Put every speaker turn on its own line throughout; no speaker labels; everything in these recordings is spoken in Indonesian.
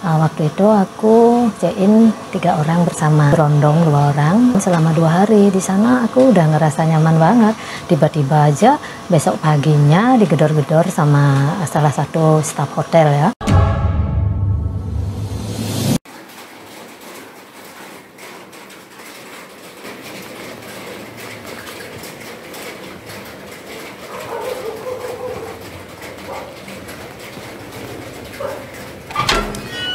Waktu itu aku check-in 3 orang bersama berondong 2 orang selama 2 hari. Di sana aku udah ngerasa nyaman banget. Tiba-tiba aja besok paginya digedor-gedor sama salah satu staf hotel ya.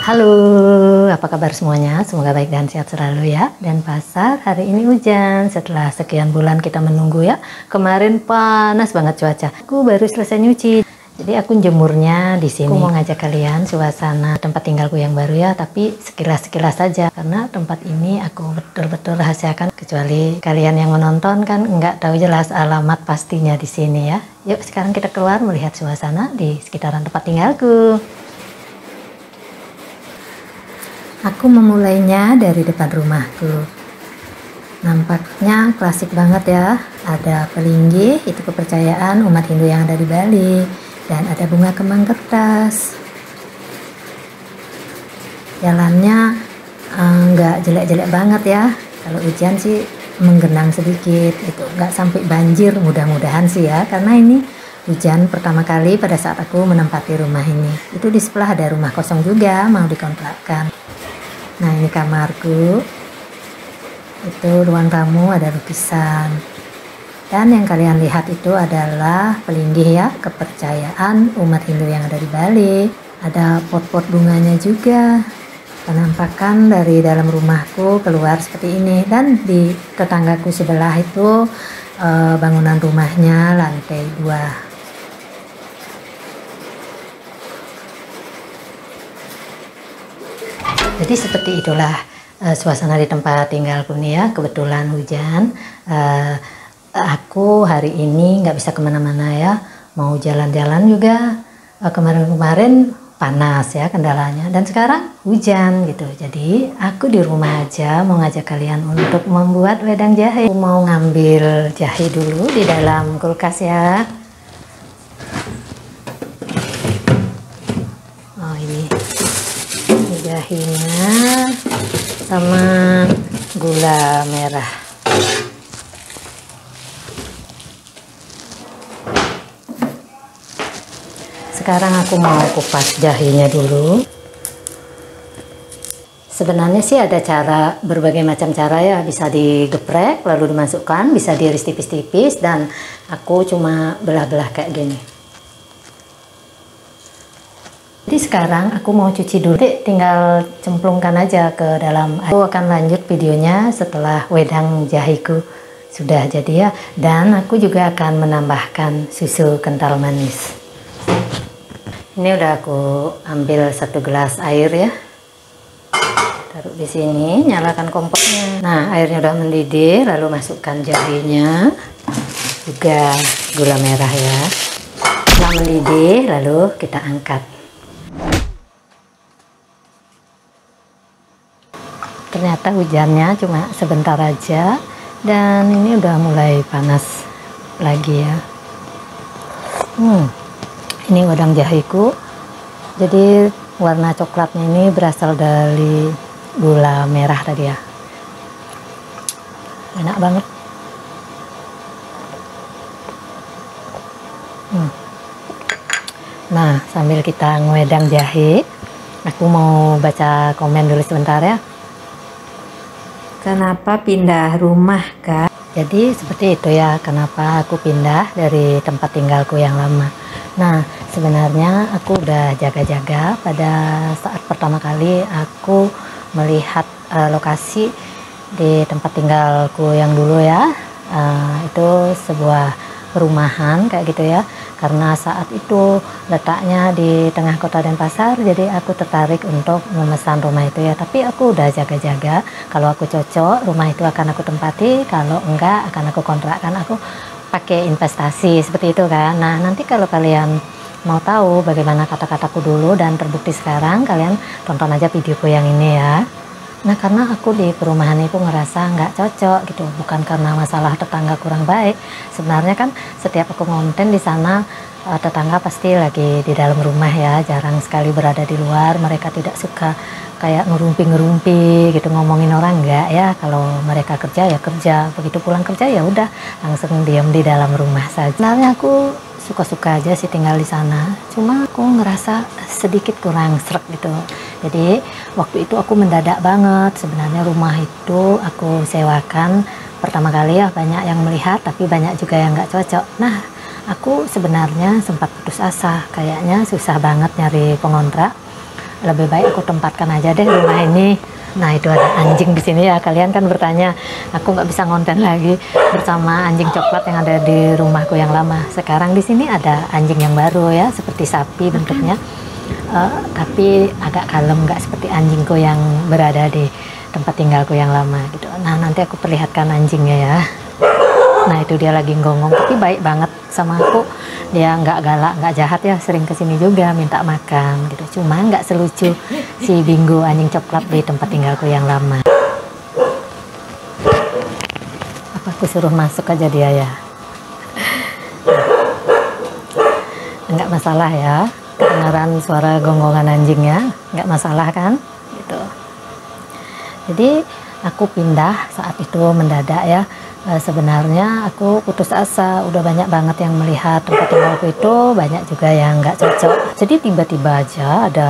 Halo, apa kabar semuanya? Semoga baik dan sehat selalu ya. Dan pasar hari ini hujan setelah sekian bulan kita menunggu ya. Kemarin panas banget cuaca. Aku baru selesai nyuci. Jadi aku jemurnya di sini. Aku mau ngajak kalian suasana tempat tinggalku yang baru ya, tapi sekilas-sekilas saja karena tempat ini aku betul-betul rahasiakan. Kecuali kalian yang menonton kan nggak tahu jelas alamat pastinya di sini ya. Yuk sekarang kita keluar melihat suasana di sekitaran tempat tinggalku. Aku memulainya dari depan rumahku. Nampaknya klasik banget ya. Ada pelinggih, itu kepercayaan umat Hindu yang ada di Bali. Dan ada bunga kembang kertas. Jalannya nggak jelek-jelek banget ya. Kalau hujan sih menggenang sedikit. Itu nggak sampai banjir, mudah-mudahan sih ya. Karena ini hujan pertama kali pada saat aku menempati rumah ini. Itu di sebelah ada rumah kosong juga, mau dikontrakkan. Nah ini kamarku, itu ruang tamu ada lukisan, dan yang kalian lihat itu adalah pelinggih ya, kepercayaan umat Hindu yang ada di Bali. Ada pot-pot bunganya juga. Penampakan dari dalam rumahku keluar seperti ini, dan di tetanggaku sebelah itu bangunan rumahnya lantai 2. Jadi seperti itulah suasana di tempat tinggalku nih ya. Kebetulan hujan, aku hari ini nggak bisa kemana-mana ya. Mau jalan-jalan juga kemarin-kemarin panas ya kendalanya, dan sekarang hujan gitu. Jadi aku di rumah aja mau ngajak kalian untuk membuat wedang jahe. Aku mau ngambil jahe dulu di dalam kulkas ya. Oh ini jahenya sama gula merah. Sekarang aku mau kupas jahenya dulu. Sebenarnya sih ada cara, berbagai macam cara ya. Bisa digeprek lalu dimasukkan, bisa diiris tipis-tipis, dan aku cuma belah-belah kayak gini. Jadi sekarang aku mau cuci dulu, tinggal cemplungkan aja ke dalam air. Aku akan lanjut videonya setelah wedang jahiku sudah jadi ya. Dan aku juga akan menambahkan susu kental manis. Ini udah aku ambil 1 gelas air ya. Taruh di sini, nyalakan kompornya. Nah airnya udah mendidih, lalu masukkan jahenya, juga gula merah ya. Setelah mendidih, lalu kita angkat. Ternyata hujannya cuma sebentar aja, dan ini udah mulai panas lagi ya. Ini wedang jahiku. Jadi warna coklatnya ini berasal dari gula merah tadi ya. Enak banget. Nah sambil kita ngewedang jahe, aku mau baca komen dulu sebentar ya. Kenapa pindah rumah kak? Jadi seperti itu ya, kenapa aku pindah dari tempat tinggalku yang lama. Nah sebenarnya aku udah jaga-jaga pada saat pertama kali aku melihat lokasi di tempat tinggalku yang dulu ya. Itu sebuah perumahan kayak gitu ya. Karena saat itu letaknya di tengah kota Denpasar, jadi aku tertarik untuk memesan rumah itu ya. Tapi aku udah jaga-jaga, kalau aku cocok rumah itu akan aku tempati, kalau enggak akan aku kontrakkan, aku pakai investasi seperti itu kan. Nah nanti kalau kalian mau tahu bagaimana kata-kataku dulu dan terbukti sekarang, kalian tonton aja videoku yang ini ya. Nah, karena aku di perumahan itu ngerasa nggak cocok gitu, bukan karena masalah tetangga kurang baik. Sebenarnya kan setiap aku ngonten di sana, tetangga pasti lagi di dalam rumah ya, jarang sekali berada di luar. Mereka tidak suka kayak ngerumpi-ngerumpi gitu, ngomongin orang enggak ya. Kalau mereka kerja ya kerja, begitu pulang kerja ya udah langsung diam di dalam rumah saja. Sebenarnya aku suka-suka aja sih tinggal di sana, cuma aku ngerasa sedikit kurang srek gitu. Jadi waktu itu aku mendadak banget. Sebenarnya rumah itu aku sewakan pertama kali ya, banyak yang melihat tapi banyak juga yang nggak cocok. Nah, aku sebenarnya sempat putus asa, kayaknya susah banget nyari pengontrak, lebih baik aku tempatkan aja deh rumah ini. Nah, itu ada anjing di sini ya, kalian kan bertanya aku nggak bisa ngonten lagi bersama anjing coklat yang ada di rumahku yang lama. Sekarang di sini ada anjing yang baru ya, seperti sapi bentuknya, tapi agak kalem, nggak seperti anjingku yang berada di tempat tinggalku yang lama gitu. Nah, nanti aku perlihatkan anjingnya ya. Nah, itu dia lagi gonggong, tapi baik banget sama aku. Dia nggak galak, nggak jahat ya, sering kesini juga minta makan gitu. Cuma nggak selucu si Bingo anjing coklat di tempat tinggalku yang lama. Apa aku suruh masuk aja dia ya? Nggak masalah ya, kedengaran suara gonggongan anjingnya, nggak masalah kan? Gitu. Jadi aku pindah saat itu mendadak ya. Sebenarnya aku putus asa, udah banyak banget yang melihat tempat tinggalku itu, banyak juga yang nggak cocok. Jadi tiba-tiba aja ada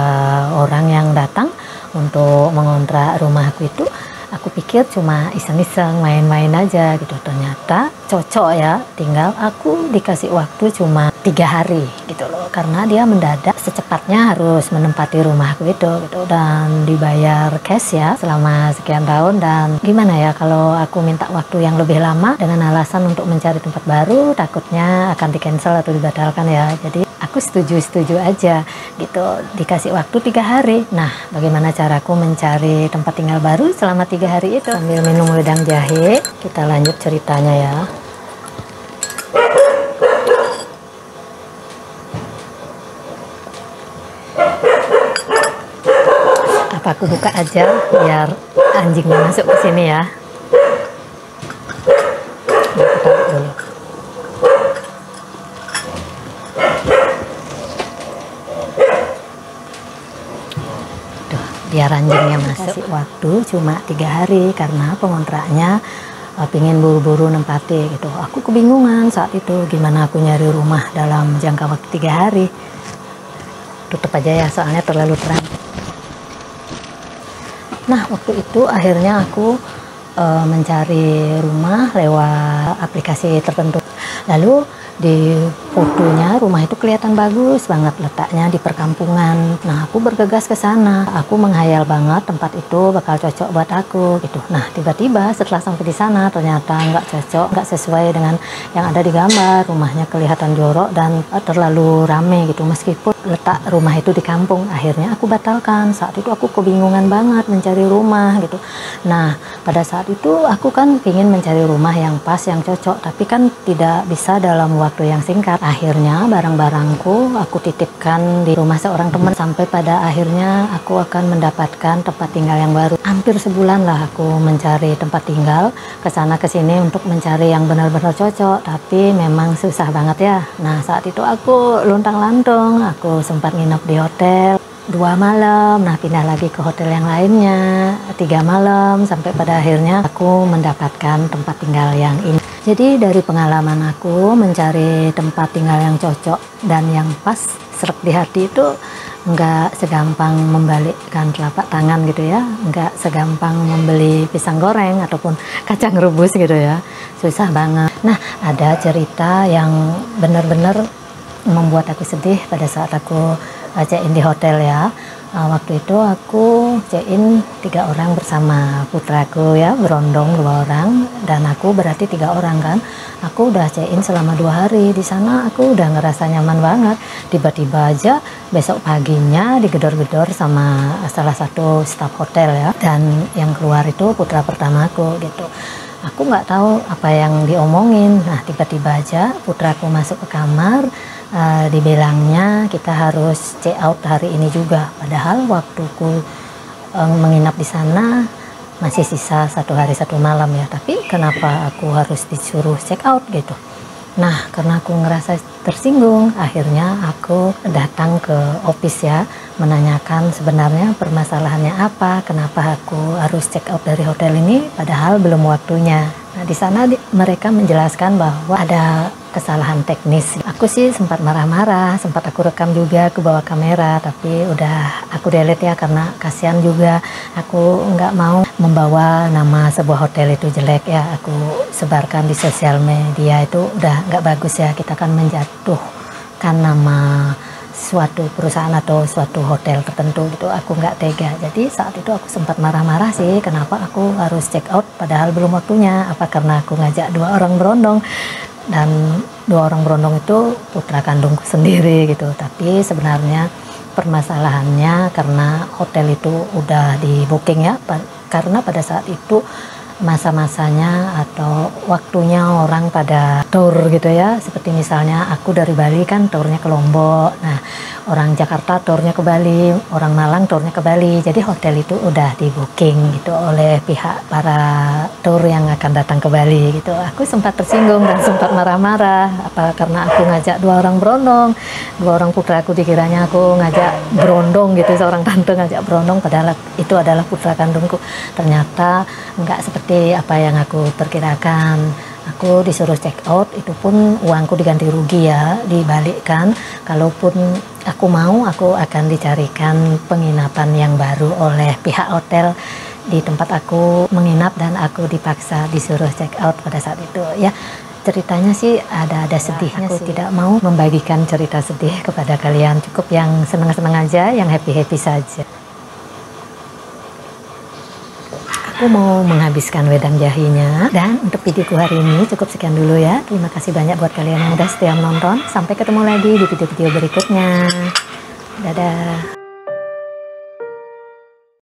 orang yang datang untuk mengontrak rumahku itu. Aku pikir cuma iseng-iseng main-main aja gitu, ternyata cocok ya. Tinggal aku dikasih waktu cuma 3 hari gitu loh, karena dia mendadak secepatnya harus menempati rumahku itu gitu, dan dibayar cash ya selama sekian tahun. Dan gimana ya kalau aku minta waktu yang lebih lama dengan alasan untuk mencari tempat baru, takutnya akan di cancel atau dibatalkan ya. Jadi aku setuju aja gitu, dikasih waktu 3 hari. Nah, bagaimana caraku mencari tempat tinggal baru selama 3 hari itu? Sambil minum wedang jahe, kita lanjut ceritanya ya. Apa aku buka aja biar anjingnya masuk ke sini ya. Aku taruh dulu. Biar anjingnya masuk. Kasih waktu cuma 3 hari karena pengontraknya pingin buru-buru nempati gitu. Aku kebingungan saat itu gimana aku nyari rumah dalam jangka waktu 3 hari. Tutup aja ya, soalnya terlalu terang. Nah, waktu itu akhirnya aku mencari rumah lewat aplikasi tertentu. Lalu di fotonya rumah itu kelihatan bagus banget, letaknya di perkampungan. Nah, aku bergegas ke sana. Aku menghayal banget tempat itu bakal cocok buat aku gitu. Nah, tiba-tiba setelah sampai di sana ternyata nggak cocok, nggak sesuai dengan yang ada di gambar. Rumahnya kelihatan jorok dan terlalu rame gitu. Meskipun letak rumah itu di kampung, akhirnya aku batalkan. Saat itu aku kebingungan banget mencari rumah gitu. Nah, pada saat itu aku kan ingin mencari rumah yang pas, yang cocok, tapi kan tidak bisa dalam waktu yang singkat. Akhirnya barang-barangku aku titipkan di rumah seorang teman, sampai pada akhirnya aku akan mendapatkan tempat tinggal yang baru. Hampir sebulan lah aku mencari tempat tinggal, kesana kesini untuk mencari yang benar-benar cocok, tapi memang susah banget ya. Nah, saat itu aku luntang-lantung, aku sempat nginep di hotel 2 malam, nah pindah lagi ke hotel yang lainnya 3 malam, sampai pada akhirnya aku mendapatkan tempat tinggal yang ini. Jadi dari pengalaman aku mencari tempat tinggal yang cocok dan yang pas srek di hati itu nggak segampang membalikkan telapak tangan gitu ya, nggak segampang membeli pisang goreng ataupun kacang rebus gitu ya, susah banget. Nah, ada cerita yang benar-benar membuat aku sedih pada saat aku check-in di hotel ya. Waktu itu aku check-in 3 orang bersama putraku ya, berondong 2 orang dan aku berarti 3 orang kan. Aku udah check-in selama 2 hari di sana, aku udah ngerasa nyaman banget. Tiba-tiba aja besok paginya digedor-gedor sama salah satu staf hotel ya, dan yang keluar itu putra pertamaku gitu. Aku nggak tahu apa yang diomongin. Nah, tiba-tiba aja putraku masuk ke kamar, dibilangnya kita harus check out hari ini juga. Padahal waktuku menginap di sana masih sisa 1 hari 1 malam ya, tapi kenapa aku harus disuruh check out gitu. Nah, karena aku ngerasa tersinggung, akhirnya aku datang ke office ya, menanyakan sebenarnya permasalahannya apa, kenapa aku harus check out dari hotel ini padahal belum waktunya. Nah, di sana mereka menjelaskan bahwa ada kesalahan teknis. Aku sih sempat marah-marah, sempat aku rekam juga, aku bawa kamera, tapi udah aku delete ya karena kasihan juga. Aku nggak mau membawa nama sebuah hotel itu jelek ya, aku sebarkan di sosial media, itu udah nggak bagus ya, kita kan menjatuhkan nama suatu perusahaan atau suatu hotel tertentu gitu. Aku nggak tega, jadi saat itu aku sempat marah-marah sih, kenapa aku harus check out padahal belum waktunya. Apa karena aku ngajak 2 orang berondong, dan 2 orang berondong itu putra kandungku sendiri gitu. Tapi sebenarnya permasalahannya karena hotel itu udah di booking ya, karena pada saat itu masa-masanya atau waktunya orang pada tour gitu ya, seperti misalnya aku dari Bali kan tournya ke Lombok, nah orang Jakarta tournya ke Bali, orang Malang tournya ke Bali, jadi hotel itu udah di booking gitu oleh pihak para tour yang akan datang ke Bali gitu. Aku sempat tersinggung dan sempat marah-marah, apa karena aku ngajak 2 orang berondong, 2 orang putra aku, dikiranya aku ngajak berondong gitu, seorang tante ngajak berondong padahal itu adalah putra kandungku. Ternyata nggak seperti apa yang aku perkirakan. Aku disuruh check out, itu pun uangku diganti rugi ya, dibalikkan. Kalaupun aku mau, aku akan dicarikan penginapan yang baru oleh pihak hotel di tempat aku menginap, dan aku dipaksa disuruh check out pada saat itu ya. Ceritanya sih ada sedihnya. Aku tidak mau membagikan cerita sedih kepada kalian, cukup yang senang-senang aja, yang happy-happy saja. Aku mau menghabiskan wedang jahenya, dan untuk videoku hari ini cukup sekian dulu ya. Terima kasih banyak buat kalian yang udah setia menonton. Sampai ketemu lagi di video-video berikutnya. Dadah.